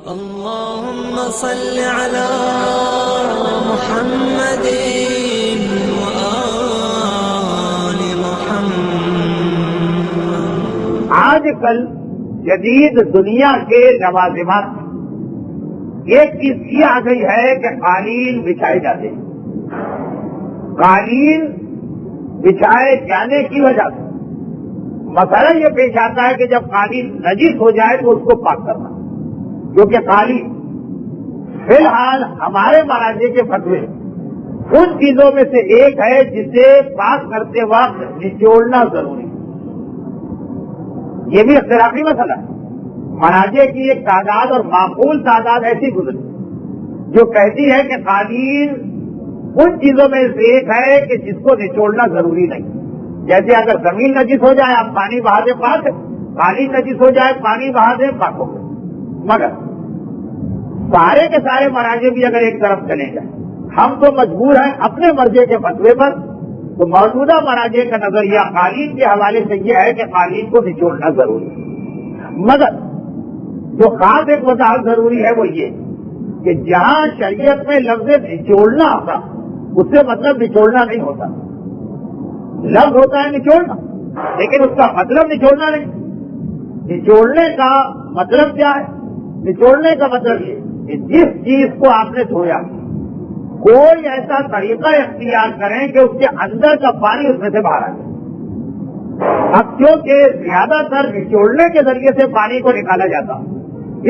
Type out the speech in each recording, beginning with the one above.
اللهم صل على محمد وآل محمد۔ آج کل جدید دنیا کے لوازمات ایک چیز یہ آ گئی ہے کہ قالین بچھائے جاتے ہیں۔ قالین بچھائے جانے کی وجہ سے مسئلہ یہ پیش آتا ہے کہ جب قالین نجس ہو جائے تو اس کو پاک کرنا، کیونکہ قالین فی الحال ہمارے مراجع کے فتوے ان چیزوں میں سے ایک ہے جسے پاک کرتے وقت نچوڑنا ضروری ہے۔ یہ بھی اختلافی مسئلہ ہے۔ مراجع کی ایک تعداد اور معقول تعداد ایسی گزری جو کہتی ہے کہ قالین ان چیزوں میں سے ایک ہے کہ جس کو نچوڑنا ضروری نہیں۔ جیسے اگر زمین نجس ہو جائے آپ پانی بہا دیں پاک ہے، قالین نجس ہو جائے پانی بہا دیں پاک ہو گئے۔ مگر سارے کے سارے مراجع بھی اگر ایک طرف چلے جائیں، ہم تو مجبور ہیں اپنے مرضے کے فتوے پر، تو موجودہ مراجع کا نظریہ قالین کے حوالے سے یہ ہے کہ قالین کو نچوڑنا ضروری ہے۔ مگر جو خاص ایک وضاحت ضروری ہے وہ یہ کہ جہاں شریعت میں لفظ نچوڑنا آتا اس سے مطلب نچوڑنا نہیں ہوتا۔ لفظ ہوتا ہے نچوڑنا، لیکن اس کا مطلب نچوڑنا نہیں۔ نچوڑنے کا مطلب کیا ہے؟ نچوڑنے کا مطلب یہ کہ جس چیز کو آپ نے دھویا کوئی ایسا طریقہ اختیار کریں کہ اس کے اندر کا پانی اس میں سے باہر آ جائے۔ اب کیونکہ زیادہ تر نچوڑنے کے ذریعے سے پانی کو نکالا جاتا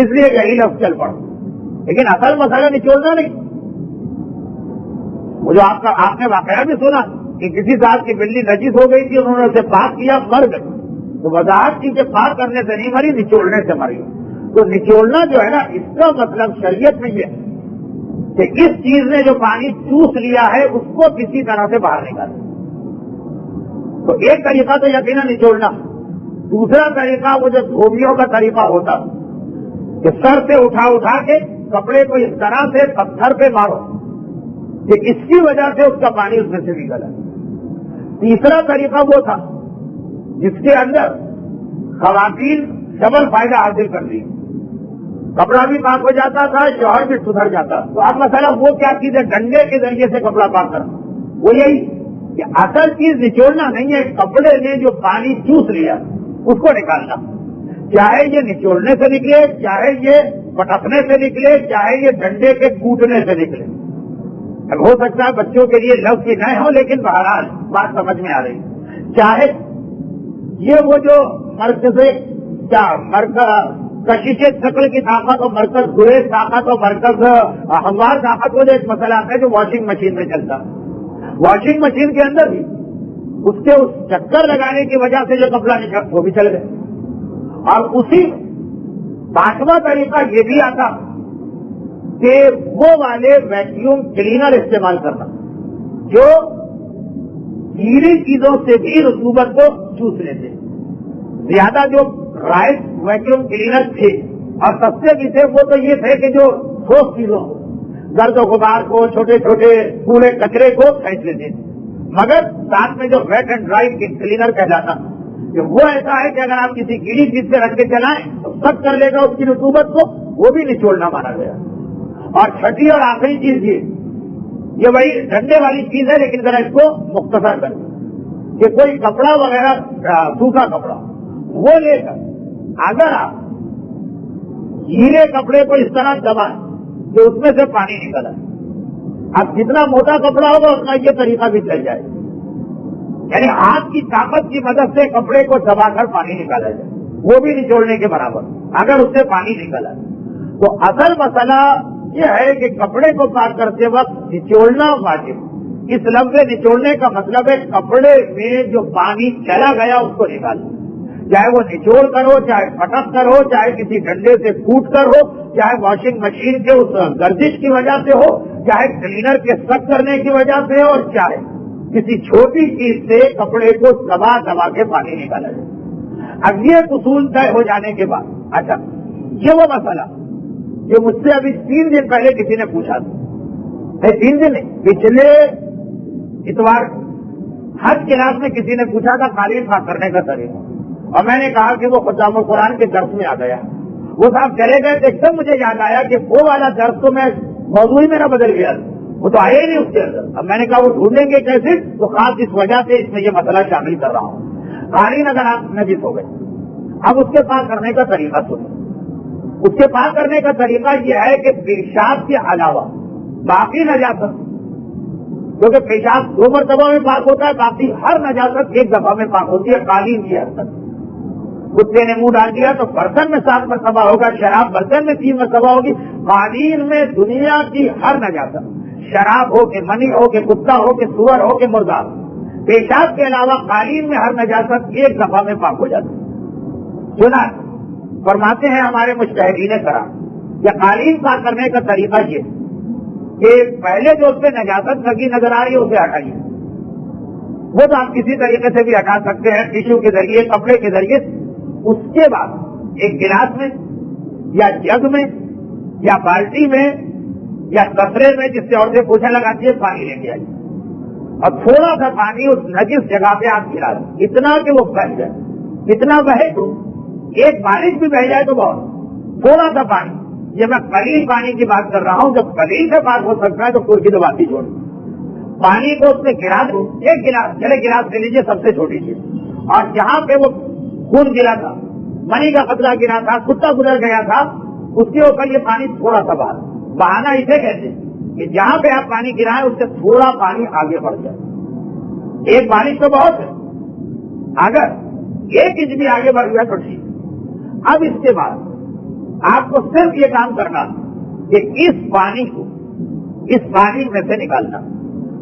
اس لیے یہی لفظ چل پڑا، لیکن اصل مسئلہ نچوڑنا نہیں۔ وہ جو آپ نے واقعہ بھی سنا کہ کسی صاحب کی بلی نجس ہو گئی تھی، انہوں نے اسے پاک کیا، مر گئی، تو وضاحت کی کہ پاک کرنے سے نہیں مری، نچوڑنے سے مری۔ تو نچوڑنا جو ہے نا، اس کا مطلب شریعت میں یہ ہے کہ اس چیز نے جو پانی چوس لیا ہے اس کو کسی طرح سے باہر نکالا۔ تو ایک طریقہ تو یقیناً نچوڑنا، دوسرا طریقہ وہ جو دھوبیوں کا طریقہ ہوتا کہ سر سے اٹھا کے کپڑے کو اس طرح سے پتھر پہ مارو کہ اس کی وجہ سے اس کا پانی اس میں سے نکلا۔ تیسرا طریقہ وہ تھا جس کے اندر خواتین ڈبل فائدہ حاصل کر لی، کپڑا بھی پاک ہو جاتا تھا، شوہر بھی سدھر جاتا۔ تو اب مسئلہ وہ کیا چیز ہے؟ ڈنڈے کے ذریعے سے کپڑا پاک کرنا۔ وہ یہی کہ اصل چیز نچوڑنا نہیں ہے، کپڑے نے جو پانی چوس لیا اس کو نکالنا، چاہے یہ نچوڑنے سے نکلے، چاہے یہ پٹکنے سے نکلے، چاہے یہ ڈنڈے کے کوٹنے سے نکلے۔ اب ہو سکتا ہے بچوں کے لیے لفظ ہی نہ ہو، لیکن بہرحال بات سمجھ میں آ رہی۔ چاہے یہ وہ جو مرکز کشش شکل کی طاقت اور مرکز گریز طاقت اور مرکز ہموار طاقت وہ جو ایک مسئلہ آتا ہے جو واشنگ مشین میں چلتا ہے، واشنگ مشین کے اندر بھی اس کے اس چکر لگانے کی وجہ سے جو کپڑا نکلا وہ بھی چل گئے۔ اور اسی پانچواں طریقہ یہ بھی آتا کہ وہ والے ویکیوم کلینر استعمال کرنا جو گیلی چیزوں سے بھی رطوبت کو چوس لیتے۔ زیادہ جو رائٹ ویکیوم کلینر تھے اور سستے بھی تھے وہ تو یہ تھے کہ جو ٹھوس چیزوں گرد و غبار کو، چھوٹے چھوٹے کوڑے کچرے کو کھینچ لیتے تھے۔ مگر ساتھ میں جو ویٹ اینڈ ڈرائی کلینر کہلاتا کہ وہ ایسا ہے کہ اگر آپ کسی گیلی چیز سے رکھ کے چلائیں تو سب کر لے گا اس کی رطوبت کو، وہ بھی نچوڑنا مانا گیا۔ اور چھٹی اور آخری چیز یہ وہی ڈنڈے والی چیز ہے، لیکن ذرا اس کو مختصر کر کہ کوئی کپڑا وغیرہ سوکھا کپڑا وہ لے کر اگر آپ گیلے کپڑے کو اس طرح دبائیں کہ اس میں سے پانی نکلا، اب جتنا موٹا کپڑا ہوگا اتنا یہ طریقہ بھی چل جائے، یعنی ہاتھ کی طاقت کی مدد سے کپڑے کو دبا کر پانی نکالا جائے، وہ بھی نچوڑنے کے برابر اگر اس سے پانی نکلا۔ تو اصل مسئلہ یہ ہے کہ کپڑے کو پاک کرتے وقت نچوڑنا واجب۔ اس لفظ نچوڑنے کا مطلب ہے کپڑے میں جو پانی چلا گیا اس کو نکالنا، چاہے وہ نچوڑ کر ہو، چاہے پٹک کر ہو، چاہے کسی ڈنڈے سے کوٹ کر ہو، چاہے واشنگ مشین کے اس گردش کی وجہ سے ہو، چاہے کلینر کے سک کرنے کی وجہ سے ہو، اور چاہے کسی چھوٹی چیز سے کپڑے کو دبا کے پانی نکالا جائے۔ اب یہ اصول طے ہو جانے کے بعد اچھا یہ وہ مسئلہ جو مجھ سے ابھی 3 دن پہلے کسی نے پوچھا تھا، 3 دن نہیں، پچھلے اتوار حج کلاس میں کسی نے پوچھا تھا قالین پاک کرنے کا طریقہ، اور میں نے کہا کہ وہ خطام القرآن کے درس میں آ گیا۔ وہ صاحب چلے گئے تو ایک دم مجھے یاد آیا کہ وہ والا درس تو میں موضوع ہی میرا بدل گیا، وہ تو آئے ہی نہیں اس کے اندر. اب میں نے کہا وہ ڈھونڈیں گے کیسے؟ تو خاص اس وجہ سے اس میں یہ مسئلہ شامل کر رہا ہوں. قالین اگر آپ نجس ہو گئے، اب اس کے پاک کرنے کا طریقہ سنیں. اس کے پاک کرنے کا طریقہ یہ ہے کہ پیشاب کے علاوہ باقی نجاست، کیونکہ پیشاب 2 مرتبہ میں پاک ہوتا ہے، باقی ہر نجاست 1 دفعہ میں پاک ہوتی ہے. قالین کی حد تک کتے نے منہ ڈال دیا تو برتن میں 7 مرتبہ ہوگا، شراب برتن میں 3 مرتبہ ہوگی. قالین میں دنیا کی ہر نجاست، شراب ہو کہ منی ہو کہ کتا ہو کہ سور ہو کہ مردہ، پیشاب کے علاوہ قالین میں ہر نجاست 1 دفعہ میں پاک ہو جاتی ہے. سنا فرماتے ہیں ہمارے مجتہدین کرام کہ قالین پاک کرنے کا طریقہ یہ کہ پہلے جو اس پہ نجاست لگی نظر آ رہی ہے اسے ہٹائیے. وہ تو آپ کسی طریقے سے بھی ہٹا سکتے ہیں، ٹیشو کے ذریعے، کپڑے کے ذریعے. اس کے بعد ایک گلاس میں یا جگ میں یا بالٹی میں یا کترے میں، جس سے عورتیں پوچھا لگاتی ہے، پانی لے کے آئیے اور تھوڑا سا پانی اس نجس جگہ پہ آپ گرا دیں، اتنا کہ وہ بہ جائے. کتنا بہے؟ ایک بارش بھی بہ جائے تو بہت، تھوڑا سا پانی. یہ میں قلیل پانی کی بات کر رہا ہوں، جب قلیل سے بات ہو سکتا ہے تو کوئی کی تو بات ہی چھوڑ. پانی کو اس میں گرا دو، 1 گلاس، چلے گلاس لے لیجیے سب سے چھوٹی چیز، اور جہاں پہ وہ خون گرا تھا، منی کا قطرہ گرا تھا، کتا گزر گیا تھا، اس کے اوپر یہ پانی تھوڑا سا بہانا اسے کہتے ہیں کہ جہاں پہ آپ پانی گرائیں اس سے تھوڑا پانی آگے بڑھ جائے. 1 بارش تو بہت ہے، اگر 1 انچ بھی آگے بڑھ گیا تو ٹھیک. اب اس کے بعد آپ کو صرف یہ کام کرنا کہ اس پانی کو اس پانی میں سے نکالنا.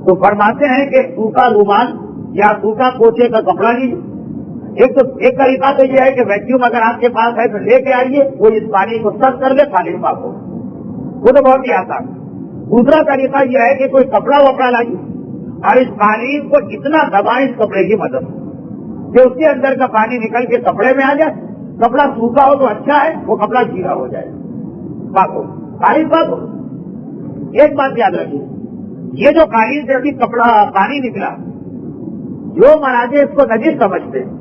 تو فرماتے ہیں کہ سوکھا رومال یا سوکھا پوچھے کا کپڑا لیجیے. ایک طریقہ تو یہ ہے کہ ویکیوم اگر آپ کے پاس ہے تو لے کے آئیے، وہ اس پانی کو سب کر لے، پانی پاک ہو، وہ تو بہت ہی آسان. دوسرا طریقہ یہ ہے کہ کوئی کپڑا وپڑا لائیے اور اس پانی کو اتنا دبائیں اس کپڑے کی مدد کہ اس کے اندر کا پانی نکل کے کپڑے میں آ جائے. کپڑا سوکھا ہو تو اچھا ہے، وہ کپڑا گیلا ہو جائے، پاک ہو، پانی پاک ہو. ایک بات یاد رکھیے، یہ جو قالین سے ابھی کپڑا پانی نکلا، جو مراجے اس کو نجس سمجھتے ہیں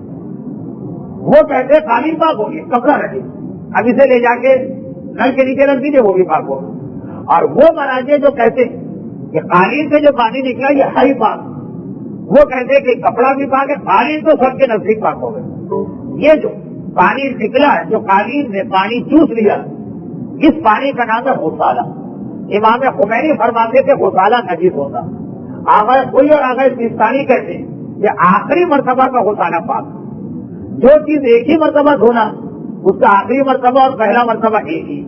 وہ کہتے ہیں قالین پاک ہوگی، کپڑا رکھے، اب اسے لے جا کے نل کے نیچے رکھ دیجیے، وہ بھی پاک ہوگا. اور وہ مراجے جو کہتے ہیں کہ قالین سے جو پانی نکلا یہ ہے ہی پاک، وہ کہتے ہیں کہ کپڑا بھی پاک ہے، قالین تو سب کے نزدیک پاک ہو گئے. یہ جو پانی نکلا ہے، جو قالین نے پانی چوس لیا، اس پانی کا نام ہے غسالہ. امام خمینی فرماتے تھے غسالہ نجس ہوتا. آغا کوئی اور آغا سیستانی کہتے ہیں کہ آخری مرتبہ کا غسالہ پاک. جو چیز ایک ہی مرتبہ دھونا اس کا آخری مرتبہ اور پہلا مرتبہ ایک ہی.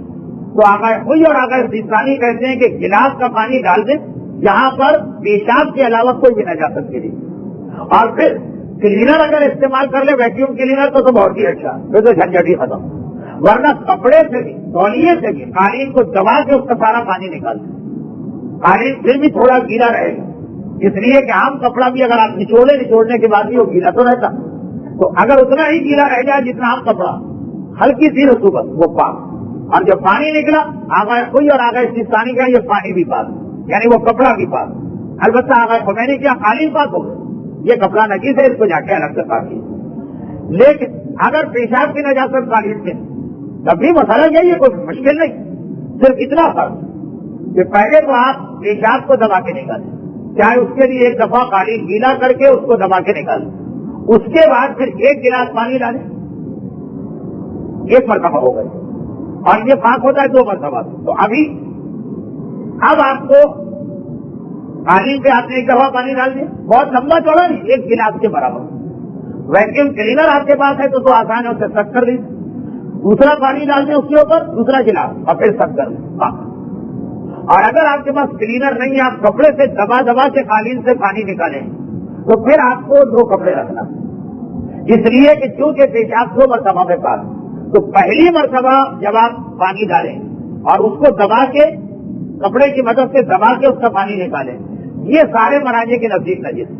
تو آغا کوئی اور آغا سیستانی کہتے ہیں کہ گلاس کا پانی ڈال دیں جہاں پر پیشاب کے علاوہ کوئی بھی نجاست گری، اور پھر کلینر اگر استعمال کر لے، ویکیوم کلینر تو بہت ہی اچھا، پھر تو جھنجھٹ ہی ختم. ورنہ کپڑے سے بھی، تولیے سے بھی قالین کو دبا کے اس کا سارا پانی نکال دیں. قالین پھر بھی تھوڑا گیلا رہے گا، اس لیے کہ عام کپڑا بھی اگر آپ نچوڑنے کے بعد بھی وہ گیلا تو رہتا. تو اگر اتنا ہی گیلا رہ جائے جتنا عام کپڑا، ہلکی سی رسوبت، وہ پاک. اور جب پانی نکلا آغا کوئی اور آغا سیستانی کا یہ پانی بھی پاک، یعنی وہ کپڑا بھی پاک. البتہ آغا خمینی کیا قالین پاک ہو گئے، یہ کپڑا نجیس ہے، اس کو جا کے الگ سے پاک کیجیے. لیکن اگر پیشاب کی نجاست قالین سے، تب بھی مسئلہ یہی ہے، کوئی مشکل نہیں. صرف اتنا فرق کہ پہلے تو آپ پیشاب کو دبا کے نکالیں، چاہے اس کے لیے 1 دفعہ قالین گیلا کر کے اس کو دبا کے نکالیں. اس کے بعد پھر 1 گلاس پانی ڈالیں، 1 مرتبہ ہو گئے، اور یہ پاک ہوتا ہے 2 مرتبہ. تو اب آپ کو قالین پہ آپ نے 1 دفعہ پانی ڈال دیا، بہت لمبا چوڑا نہیں، 1 گلاس کے برابر. ویکیوم کلینر آپ کے پاس ہے تو آسان ہے، اسے سک کر دیجیے، دوسرا پانی ڈال دیں اس کے اوپر، دوسرا گلاس، اور پھر سک کر دیں. اور اگر آپ کے پاس کلینر نہیں ہے، آپ کپڑے سے دبا کے قالین سے پانی نکالیں، تو پھر آپ کو 2 کپڑے رکھنا، اس لیے کہ چونکہ پیشاب 2 مرتبہ میں پاک. تو پہلی مرتبہ جب آپ پانی ڈالیں اور اس کو دبا کے کپڑے کی مدد سے دبا کے اس کا پانی نکالیں، یہ سارے مراجے کے نزدیک نجس.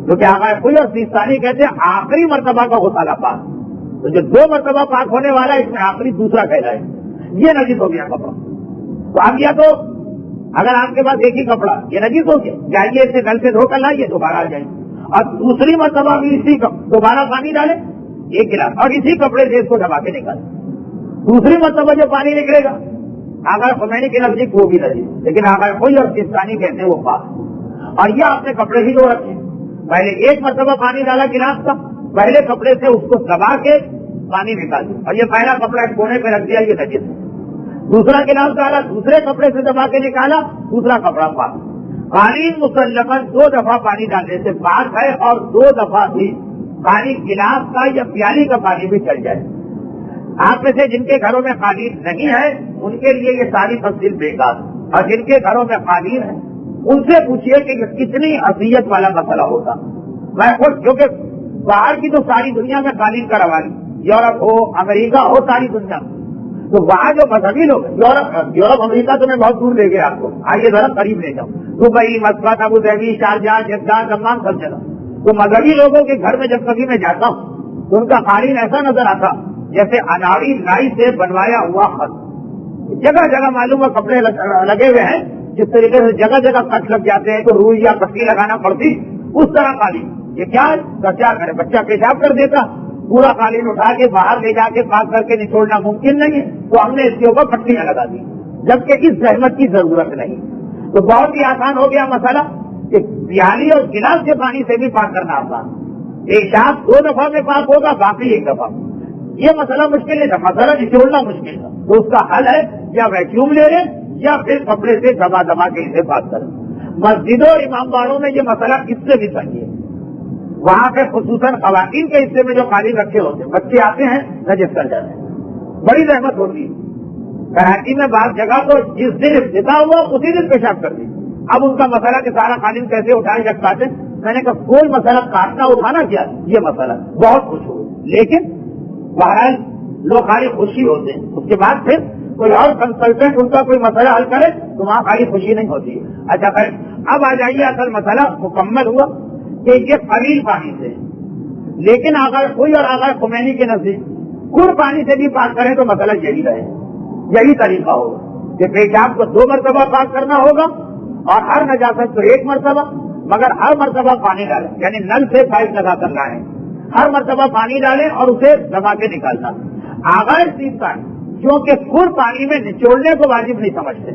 جو کہ آغا کوئی اور سیستانی کہتے ہیں آخری مرتبہ کا غسالہ پاک. تو جو 2 مرتبہ پاک ہونے والا ہے اس میں آخری دوسرا کہلائے، یہ نجس ہو گیا کپڑا. تو اب یا تو اگر آپ کے پاس ایک ہی کپڑا، یہ نجس ہو گیا، جائیے اسے نل سے دھو کر لائیے، دوبارہ آ جائیں، اور دوسری مرتبہ بھی اسی دوبارہ پانی ڈالیں 1 گلاس، اور اسی کپڑے سے اس کو دبا کے نکالیں. دوسری مرتبہ جو پانی نکلے گا آقا خمینی کے نزدیک وہ بھی نجیس, لیکن آقا کوئی اور سیستانی کہتے ہیں وہ پاک. اور یہ آپ نے کپڑے ہی دو رکھے, پہلے ایک مرتبہ پانی ڈالا گلاس کا, پہلے کپڑے سے اس کو دبا کے پانی نکال دیا, اور یہ پہلا کپڑا ایک کونے پہ رکھ دیا, یہ نجیس. دوسرا گلاس ڈالا, دوسرے کپڑے سے دبا کے نکالا, دوسرا کپڑا پاک. قالین مسلماً 2 دفعہ پانی ڈالنے سے پاک ہے, اور 2 دفعہ بھی پانی گلاس کا یا پیالی کا پانی بھی چل جائے. آپ میں سے جن کے گھروں میں قالین نہیں ہے ان کے لیے یہ ساری تفصیل بیکار, اور جن کے گھروں میں قالین ہے ان سے پوچھئے کہ یہ کتنی اذیت والا مسئلہ ہوتا. میں خود, کیونکہ باہر کی تو ساری دنیا میں قالین کا رواج, یورپ ہو امریکہ ہو ساری دنیا, تو وہاں جو مذہبی لوگ, یورپ امریکہ تو میں بہت دور لے گیا آپ کو, آئیے ذرا قریب لے جاؤں, Dubai Muscat Abu Dhabi Sharjah Jeddah Dammam سب جگہ. تو مذہبی لوگوں کے گھر میں جب کبھی میں جاتا ہوں تو ان کا قالین ایسا نظر آتا جیسے اناڑی رائی سے بنوایا ہوا خط. جگہ جگہ معلوم ہے کپڑے لگے ہوئے ہیں, جس طریقے سے جگہ جگہ خط لگ جاتے ہیں تو روئی یا پٹی لگانا پڑتی, اس طرح قالین. یہ کیا ہے, کیا کرے, بچہ پیشاب کر دیتا, پورا قالین اٹھا کے باہر لے جا کے پاک کر کے نچوڑنا ممکن نہیں ہے, تو ہم نے اس کے اوپر پٹیاں لگا دی, جبکہ اس زحمت کی ضرورت نہیں. تو بہت ہی آسان ہو گیا مسئلہ کہ پیالی اور گلاس کے پانی سے بھی پاک کرنا آسان. پیشاب 2 دفعہ میں پاک ہوگا, باقی 1 دفعہ. یہ مسئلہ مشکل نہیں تھا, مسئلہ نچوڑنا مشکل تھا, تو اس کا حل ہے یا ویکیوم لے لیں یا پھر کپڑے سے دبا دبا کے اسے پاک کریں. مسجدوں اور امام باڑوں میں یہ مسئلہ کس سے بھی صحیح ہے. وہاں پہ خصوصاً خواتین کے حصے میں جو قالین رکھے ہوتے ہیں, بچے آتے ہیں نجس کر جاتے ہیں, بڑی زحمت ہوتی ہے. کراچی میں بعض جگہ تو جس دن افتتاح ہوا اسی دن پیشاب کر دی. اب ان کا مسئلہ کہ سارا قالین کیسے اٹھائے جب کاٹے, میں نے کہا کوئی مسئلہ کاٹنا اٹھانا کیا, یہ مسئلہ بہت خوش ہو, لیکن بہرحال لوگ خالی خوشی ہوتے ہیں. اس کے بعد پھر کوئی اور کنسلٹنٹ ان کا کوئی مسئلہ حل کرے تو وہاں خالی خوشی نہیں ہوتی ہے. اچھا خیر, اب آ جائیے اصل مسئلہ مکمل ہوا کہ یہ قلیل پانی سے, لیکن آقا کوئی اور آقا خمینی کے نزدیک کل پانی سے بھی پاک کریں تو مسئلہ یہی رہے, یہی طریقہ ہوگا کہ پیشاب کو 2 مرتبہ پاک کرنا ہوگا اور ہر نجاست کو 1 مرتبہ, مگر ہر مرتبہ پانی ڈالیں, یعنی نل سے پائپ لگا کر لائیں, ہر مرتبہ پانی ڈالیں اور اسے دبا کے نکالنا. آغاز تیسرا کیونکہ کل پانی میں نچوڑنے کو واجب نہیں سمجھتے,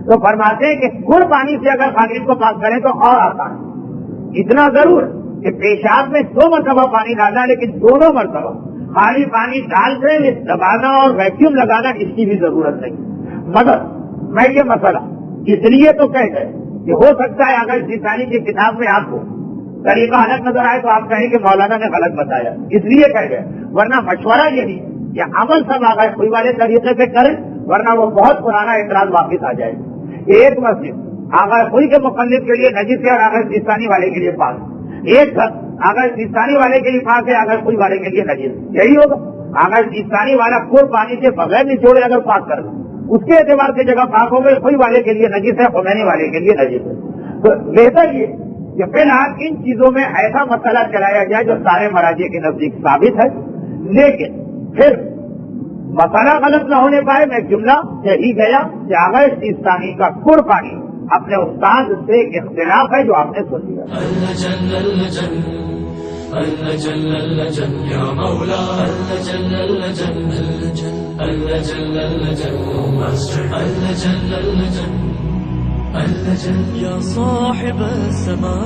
تو فرماتے ہیں کہ کل پانی سے اگر قالین کو پاک کریں تو اور آسان. اتنا ضرور کہ پیشاب میں 2 مرتبہ پانی ڈالنا, لیکن دونوں مرتبہ خالی پانی ڈال کر دبانا اور ویکیوم لگانا اس کی بھی ضرورت نہیں. مگر میں یہ مسئلہ اس لیے تو کہہ گئے کہ ہو سکتا ہے اگر سیستانی کی کتاب میں آپ کو طریقہ الگ نظر آئے تو آپ کہیں کہ مولانا نے غلط بتایا, اس لیے کہہ گئے. ورنہ مشورہ یہی کہ عمل سب آگے کوئی والے طریقے سے کریں, ورنہ وہ بہت پرانا اعتراض واپس آ جائے. ایک مسجد آغاز کوئی کے مقلد کے لیے نجیس ہے اور آغاز سیستانی والے کے لیے پاک, ایک گھر آغاز سیستانی والے کے لیے پاک ہے, آغاز کوئی والے کے لیے نجیس, یہی ہوگا. آغاز سیستانی والا کوئی پانی سے بغیر نچوڑے اگر پاک کر دیں اس کے اعتبار سے جگہ پاک ہو گئی, کوئی والے کے لیے نجیس ہے, خمینی والے کے لیے نجیس ہے. تو بہتر یہ کہ فی الحال ان چیزوں میں ایسا مسئلہ چلایا جائے جو سارے مراجع کے نزدیک ثابت ہے, لیکن پھر مسئلہ غلط نہ ہونے پائے. میں جملہ یہی گیا کہ آغاز سیستانی کا کڑ پانی اپنے استاد سے اختلاف ہے جو آپ نے سن لیا. يا صاحب السماء